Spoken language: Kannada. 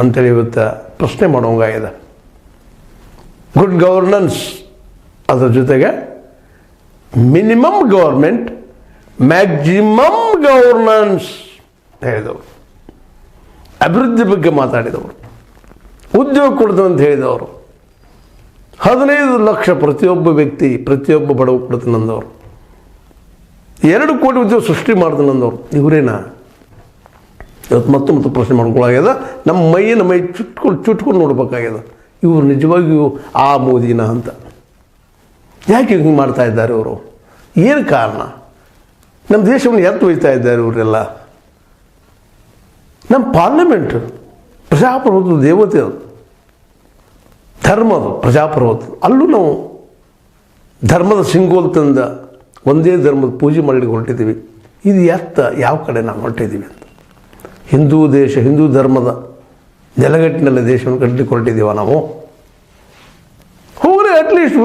ಅಂತೇಳಿ ಇವತ್ತು ಪ್ರಶ್ನೆ ಮಾಡೋಂಗಾಗಿದೆ. ಗುಡ್ ಗವರ್ನೆನ್ಸ್ ಅದರ ಜೊತೆಗೆ ಮಿನಿಮಮ್ ಗವರ್ಮೆಂಟ್, ಮ್ಯಾಕ್ಸಿಮಮ್ ಗವರ್ನೆನ್ಸ್ ಹೇಳಿದವರು, ಅಭಿವೃದ್ಧಿ ಬಗ್ಗೆ ಮಾತಾಡಿದವರು, ಉದ್ಯೋಗ ಕೊಡ್ತು ಅಂತ ಹೇಳಿದವರು, 15 ಲಕ್ಷ ಪ್ರತಿಯೊಬ್ಬ ವ್ಯಕ್ತಿ ಪ್ರತಿಯೊಬ್ಬ ಬಡವ ಕೊಡ್ತಾನಂದವರು, 2 ಕೋಟಿ ಉದ್ಯೋಗ ಸೃಷ್ಟಿ ಮಾಡ್ತಾನಂದವರು. ಇವರೇನ ಇವತ್ತು ಮತ್ತೆ ಪ್ರಶ್ನೆ ಮಾಡ್ಕೊಳ್ಳಾಗ್ಯದ. ನಮ್ಮ ಮೈ ಚುಟ್ಕೊಂಡು ನೋಡ್ಬೇಕಾಗ್ಯದ, ಇವರು ನಿಜವಾಗಿಯೂ ಆ ಮೋದಿನ ಅಂತ. ಯಾಕೆ ಹಿಂಗೆ ಮಾಡ್ತಾ ಇದ್ದಾರೆ ಇವರು? ಏನು ಕಾರಣ? ನಮ್ಮ ದೇಶವನ್ನು ಎತ್ತು ಒಯ್ತಾ ಇದ್ದಾರೆ ಇವರೆಲ್ಲ. ನಮ್ಮ ಪಾರ್ಲಿಮೆಂಟ್ ಪ್ರಜಾಪ್ರಭುತ್ವ ದೇವತೆ ಅದು, ಧರ್ಮದು ಪ್ರಜಾಪ್ರಭುತ್ವ. ಅಲ್ಲೂ ನಾವು ಧರ್ಮದ ಸಿಂಗೋಲ್ತಂದ ಒಂದೇ ಧರ್ಮದ ಪೂಜೆ ಮಾಡಲಿಕ್ಕೆ ಹೊರಟಿದ್ದೀವಿ. ಇದು ಯಾವ ಕಡೆ ನಾವು ಹೊರಟಿದ್ದೀವಿ ಅಂತ. ಹಿಂದೂ ದೇಶ, ಹಿಂದೂ ಧರ್ಮದ ನೆಲಗಟ್ಟಿನಲ್ಲಿ ದೇಶವನ್ನು ಕಟ್ಟಲಿಕ್ಕೆ ಹೊರಟಿದ್ದೀವ ನಾವು? ಹೋಗ್ರಿ ಅಟ್ಲೀಸ್ಟ್